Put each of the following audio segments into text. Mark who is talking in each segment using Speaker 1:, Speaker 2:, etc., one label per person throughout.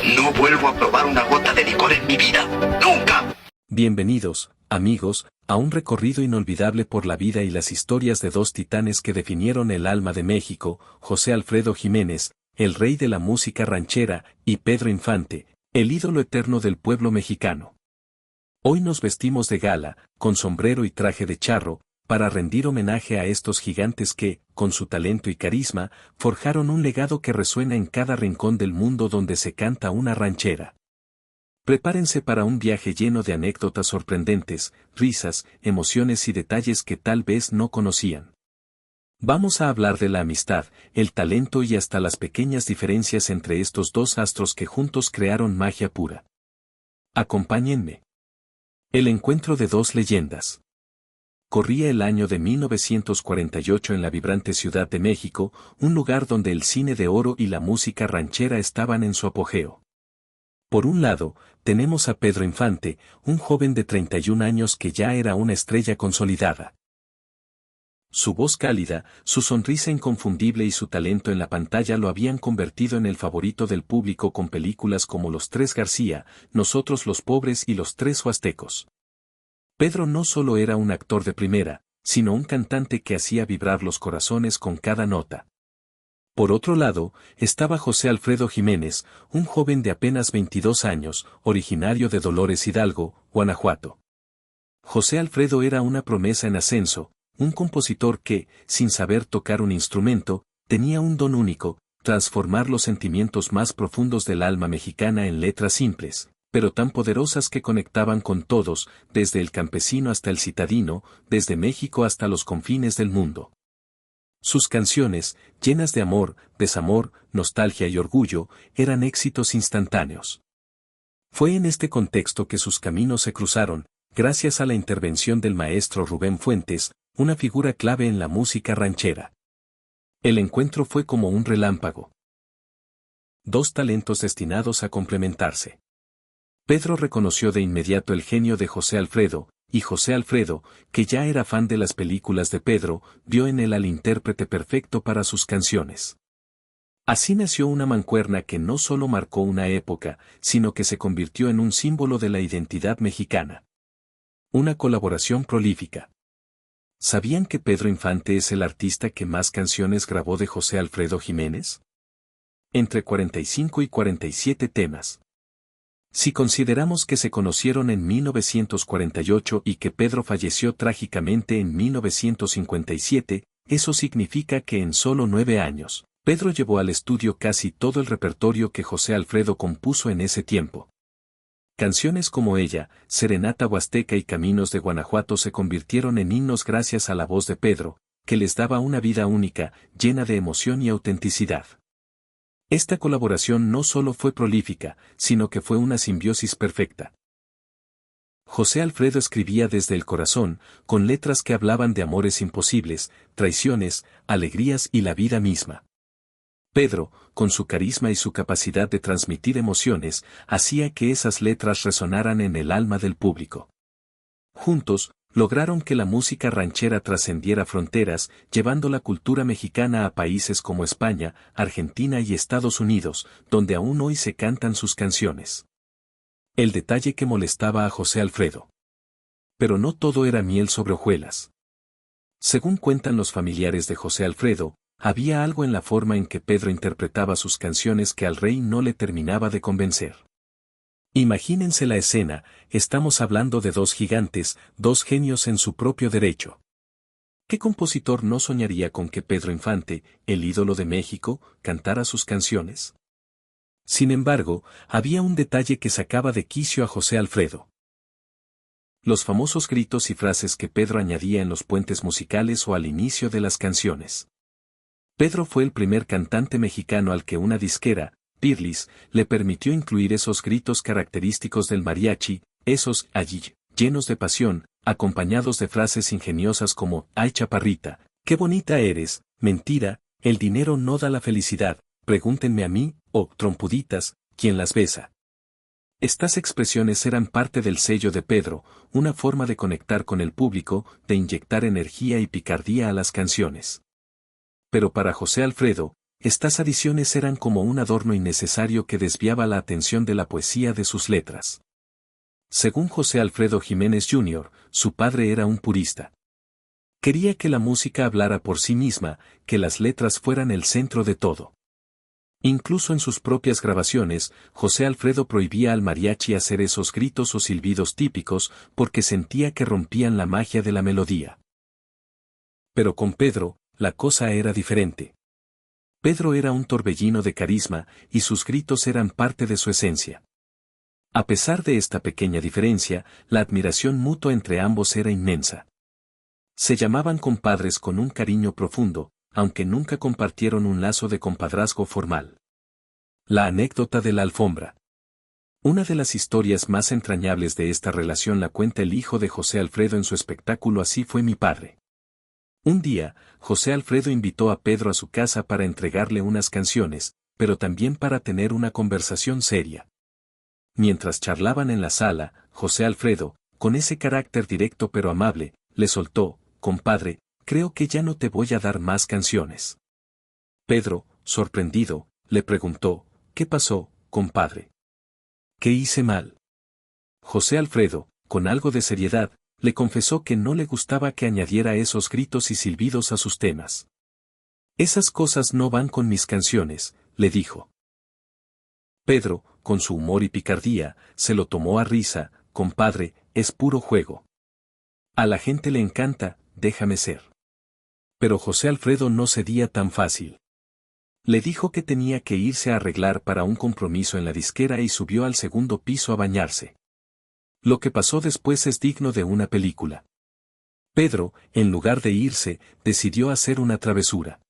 Speaker 1: No vuelvo a probar una gota de licor en mi vida. ¡Nunca!
Speaker 2: Bienvenidos, amigos, a un recorrido inolvidable por la vida y las historias de dos titanes que definieron el alma de México, José Alfredo Jiménez, el rey de la música ranchera, y Pedro Infante, el ídolo eterno del pueblo mexicano. Hoy nos vestimos de gala, con sombrero y traje de charro, para rendir homenaje a estos gigantes que, con su talento y carisma, forjaron un legado que resuena en cada rincón del mundo donde se canta una ranchera. Prepárense para un viaje lleno de anécdotas sorprendentes, risas, emociones y detalles que tal vez no conocían. Vamos a hablar de la amistad, el talento y hasta las pequeñas diferencias entre estos dos astros que juntos crearon magia pura. Acompáñenme. El encuentro de dos leyendas. Corría el año de 1948 en la vibrante Ciudad de México, un lugar donde el cine de oro y la música ranchera estaban en su apogeo. Por un lado, tenemos a Pedro Infante, un joven de 31 años que ya era una estrella consolidada. Su voz cálida, su sonrisa inconfundible y su talento en la pantalla lo habían convertido en el favorito del público con películas como Los Tres García, Nosotros los Pobres y Los Tres Huastecos. Pedro no solo era un actor de primera, sino un cantante que hacía vibrar los corazones con cada nota. Por otro lado, estaba José Alfredo Jiménez, un joven de apenas 22 años, originario de Dolores Hidalgo, Guanajuato. José Alfredo era una promesa en ascenso, un compositor que, sin saber tocar un instrumento, tenía un don único, transformar los sentimientos más profundos del alma mexicana en letras simples, pero tan poderosas que conectaban con todos, desde el campesino hasta el citadino, desde México hasta los confines del mundo. Sus canciones, llenas de amor, desamor, nostalgia y orgullo, eran éxitos instantáneos. Fue en este contexto que sus caminos se cruzaron, gracias a la intervención del maestro Rubén Fuentes, una figura clave en la música ranchera. El encuentro fue como un relámpago. Dos talentos destinados a complementarse. Pedro reconoció de inmediato el genio de José Alfredo, y José Alfredo, que ya era fan de las películas de Pedro, vio en él al intérprete perfecto para sus canciones. Así nació una mancuerna que no solo marcó una época, sino que se convirtió en un símbolo de la identidad mexicana. Una colaboración prolífica. ¿Sabían que Pedro Infante es el artista que más canciones grabó de José Alfredo Jiménez? Entre 45 y 47 temas. Si consideramos que se conocieron en 1948 y que Pedro falleció trágicamente en 1957, eso significa que en solo 9 años, Pedro llevó al estudio casi todo el repertorio que José Alfredo compuso en ese tiempo. Canciones como ella, Serenata Huasteca y Caminos de Guanajuato se convirtieron en himnos gracias a la voz de Pedro, que les daba una vida única, llena de emoción y autenticidad. Esta colaboración no solo fue prolífica, sino que fue una simbiosis perfecta. José Alfredo escribía desde el corazón, con letras que hablaban de amores imposibles, traiciones, alegrías y la vida misma. Pedro, con su carisma y su capacidad de transmitir emociones, hacía que esas letras resonaran en el alma del público. Juntos, lograron que la música ranchera trascendiera fronteras, llevando la cultura mexicana a países como España, Argentina y Estados Unidos, donde aún hoy se cantan sus canciones. El detalle que molestaba a José Alfredo. Pero no todo era miel sobre hojuelas. Según cuentan los familiares de José Alfredo, había algo en la forma en que Pedro interpretaba sus canciones que al rey no le terminaba de convencer. Imagínense la escena, estamos hablando de dos gigantes, dos genios en su propio derecho. ¿Qué compositor no soñaría con que Pedro Infante, el ídolo de México, cantara sus canciones? Sin embargo, había un detalle que sacaba de quicio a José Alfredo. Los famosos gritos y frases que Pedro añadía en los puentes musicales o al inicio de las canciones. Pedro fue el primer cantante mexicano al que una disquera, Peerless, le permitió incluir esos gritos característicos del mariachi, esos allí, llenos de pasión, acompañados de frases ingeniosas como, ¡ay chaparrita, qué bonita eres! Mentira, el dinero no da la felicidad, pregúntenme a mí, o, trompuditas, ¿quién las besa? Estas expresiones eran parte del sello de Pedro, una forma de conectar con el público, de inyectar energía y picardía a las canciones. Pero para José Alfredo, estas adiciones eran como un adorno innecesario que desviaba la atención de la poesía de sus letras. Según José Alfredo Jiménez Jr., su padre era un purista. Quería que la música hablara por sí misma, que las letras fueran el centro de todo. Incluso en sus propias grabaciones, José Alfredo prohibía al mariachi hacer esos gritos o silbidos típicos porque sentía que rompían la magia de la melodía. Pero con Pedro, la cosa era diferente. Pedro era un torbellino de carisma y sus gritos eran parte de su esencia. A pesar de esta pequeña diferencia, la admiración mutua entre ambos era inmensa. Se llamaban compadres con un cariño profundo, aunque nunca compartieron un lazo de compadrazgo formal. La anécdota de la alfombra. Una de las historias más entrañables de esta relación la cuenta el hijo de José Alfredo en su espectáculo Así fue mi padre. Un día, José Alfredo invitó a Pedro a su casa para entregarle unas canciones, pero también para tener una conversación seria. Mientras charlaban en la sala, José Alfredo, con ese carácter directo pero amable, le soltó: «Compadre, creo que ya no te voy a dar más canciones». Pedro, sorprendido, le preguntó: «¿Qué pasó, compadre? ¿Qué hice mal?». José Alfredo, con algo de seriedad, le confesó que no le gustaba que añadiera esos gritos y silbidos a sus temas. «Esas cosas no van con mis canciones», le dijo. Pedro, con su humor y picardía, se lo tomó a risa: «Compadre, es puro juego. A la gente le encanta, déjame ser». Pero José Alfredo no cedía tan fácil. Le dijo que tenía que irse a arreglar para un compromiso en la disquera y subió al segundo piso a bañarse. Lo que pasó después es digno de una película. Pedro, en lugar de irse, decidió hacer una travesura.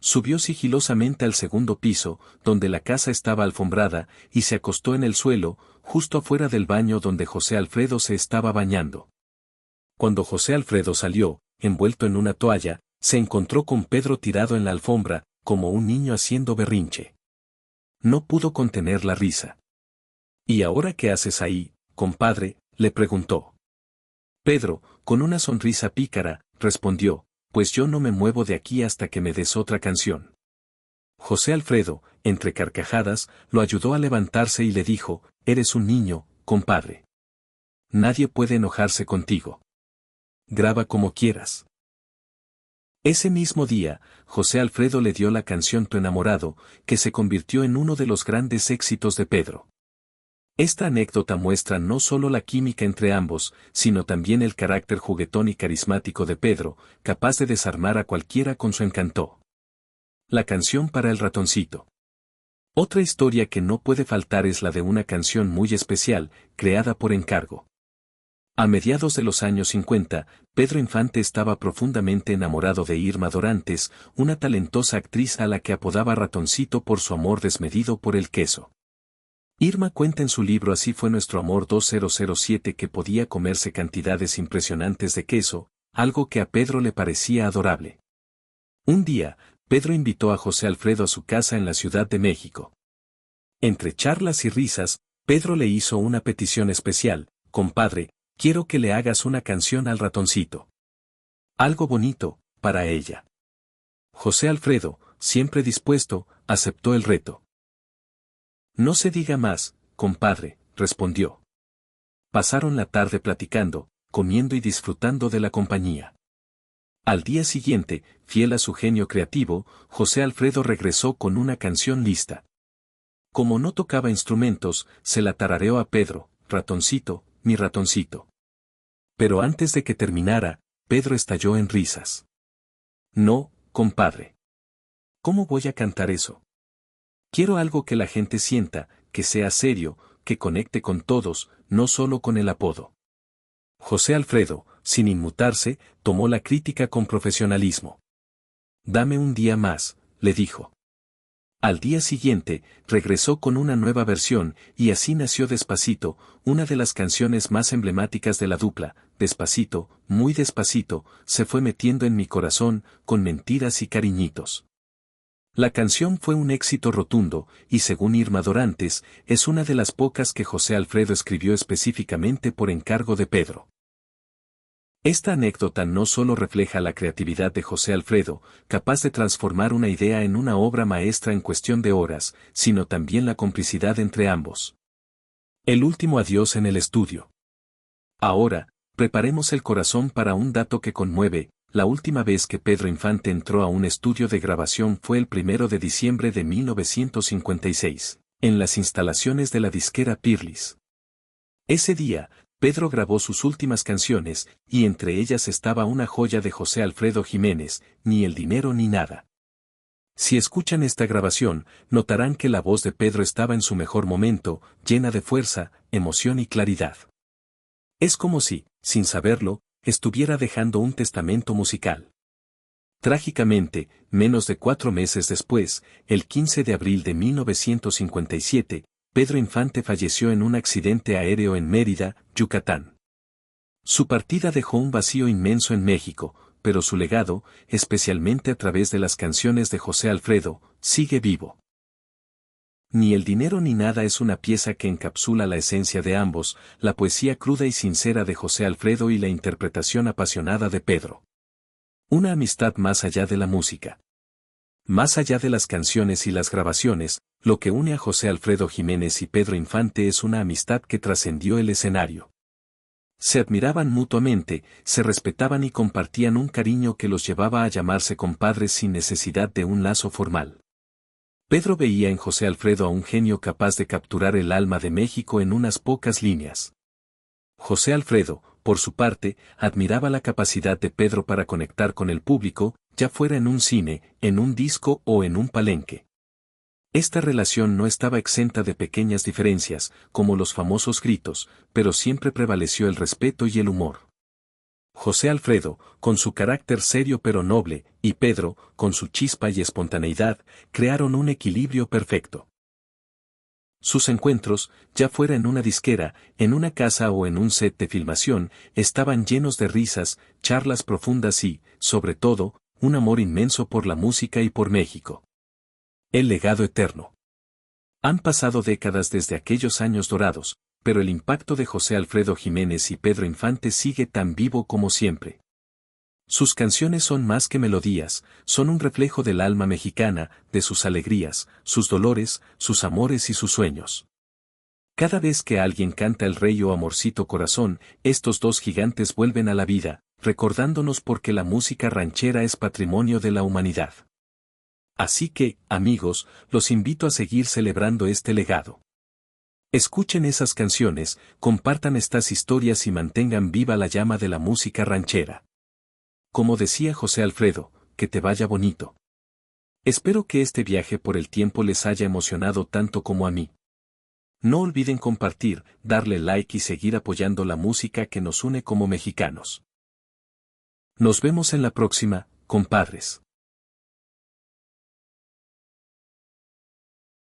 Speaker 2: Subió sigilosamente al segundo piso, donde la casa estaba alfombrada, y se acostó en el suelo, justo afuera del baño donde José Alfredo se estaba bañando. Cuando José Alfredo salió, envuelto en una toalla, se encontró con Pedro tirado en la alfombra, como un niño haciendo berrinche. No pudo contener la risa. «¿Y ahora qué haces ahí, compadre?», le preguntó. Pedro, con una sonrisa pícara, respondió: «Pues yo no me muevo de aquí hasta que me des otra canción». José Alfredo, entre carcajadas, lo ayudó a levantarse y le dijo: «Eres un niño, compadre. Nadie puede enojarse contigo. Graba como quieras». Ese mismo día, José Alfredo le dio la canción Tu enamorado, que se convirtió en uno de los grandes éxitos de Pedro. Esta anécdota muestra no solo la química entre ambos, sino también el carácter juguetón y carismático de Pedro, capaz de desarmar a cualquiera con su encanto. La canción para el ratoncito. Otra historia que no puede faltar es la de una canción muy especial, creada por encargo. A mediados de los años 50, Pedro Infante estaba profundamente enamorado de Irma Dorantes, una talentosa actriz a la que apodaba Ratoncito por su amor desmedido por el queso. Irma cuenta en su libro Así fue nuestro amor 2007 que podía comerse cantidades impresionantes de queso, algo que a Pedro le parecía adorable. Un día, Pedro invitó a José Alfredo a su casa en la Ciudad de México. Entre charlas y risas, Pedro le hizo una petición especial: «Compadre, quiero que le hagas una canción al ratoncito. Algo bonito, para ella». José Alfredo, siempre dispuesto, aceptó el reto. «No se diga más, compadre», respondió. Pasaron la tarde platicando, comiendo y disfrutando de la compañía. Al día siguiente, fiel a su genio creativo, José Alfredo regresó con una canción lista. Como no tocaba instrumentos, se la tarareó a Pedro: «Ratoncito, mi ratoncito». Pero antes de que terminara, Pedro estalló en risas. «No, compadre. ¿Cómo voy a cantar eso? Quiero algo que la gente sienta, que sea serio, que conecte con todos, no solo con el apodo». José Alfredo, sin inmutarse, tomó la crítica con profesionalismo. «Dame un día más», le dijo. Al día siguiente, regresó con una nueva versión, y así nació Despacito, una de las canciones más emblemáticas de la dupla. Despacito, muy despacito, se fue metiendo en mi corazón, con mentiras y cariñitos. La canción fue un éxito rotundo, y según Irma Dorantes, es una de las pocas que José Alfredo escribió específicamente por encargo de Pedro. Esta anécdota no solo refleja la creatividad de José Alfredo, capaz de transformar una idea en una obra maestra en cuestión de horas, sino también la complicidad entre ambos. El último adiós en el estudio. Ahora, preparemos el corazón para un dato que conmueve. La última vez que Pedro Infante entró a un estudio de grabación fue el 1 de diciembre de 1956, en las instalaciones de la disquera Peerless. Ese día, Pedro grabó sus últimas canciones, y entre ellas estaba una joya de José Alfredo Jiménez, Ni el dinero ni nada. Si escuchan esta grabación, notarán que la voz de Pedro estaba en su mejor momento, llena de fuerza, emoción y claridad. Es como si, sin saberlo, estuviera dejando un testamento musical. Trágicamente, menos de 4 meses después, el 15 de abril de 1957, Pedro Infante falleció en un accidente aéreo en Mérida, Yucatán. Su partida dejó un vacío inmenso en México, pero su legado, especialmente a través de las canciones de José Alfredo, sigue vivo. Ni el dinero ni nada es una pieza que encapsula la esencia de ambos, la poesía cruda y sincera de José Alfredo y la interpretación apasionada de Pedro. Una amistad más allá de la música. Más allá de las canciones y las grabaciones, lo que une a José Alfredo Jiménez y Pedro Infante es una amistad que trascendió el escenario. Se admiraban mutuamente, se respetaban y compartían un cariño que los llevaba a llamarse compadres sin necesidad de un lazo formal. Pedro veía en José Alfredo a un genio capaz de capturar el alma de México en unas pocas líneas. José Alfredo, por su parte, admiraba la capacidad de Pedro para conectar con el público, ya fuera en un cine, en un disco o en un palenque. Esta relación no estaba exenta de pequeñas diferencias, como los famosos gritos, pero siempre prevaleció el respeto y el humor. José Alfredo, con su carácter serio pero noble, y Pedro, con su chispa y espontaneidad, crearon un equilibrio perfecto. Sus encuentros, ya fuera en una disquera, en una casa o en un set de filmación, estaban llenos de risas, charlas profundas y, sobre todo, un amor inmenso por la música y por México. El legado eterno. Han pasado décadas desde aquellos años dorados, pero el impacto de José Alfredo Jiménez y Pedro Infante sigue tan vivo como siempre. Sus canciones son más que melodías, son un reflejo del alma mexicana, de sus alegrías, sus dolores, sus amores y sus sueños. Cada vez que alguien canta El Rey o Amorcito Corazón, estos dos gigantes vuelven a la vida, recordándonos porque la música ranchera es patrimonio de la humanidad. Así que, amigos, los invito a seguir celebrando este legado. Escuchen esas canciones, compartan estas historias y mantengan viva la llama de la música ranchera. Como decía José Alfredo, que te vaya bonito. Espero que este viaje por el tiempo les haya emocionado tanto como a mí. No olviden compartir, darle like y seguir apoyando la música que nos une como mexicanos. Nos vemos en la próxima, compadres.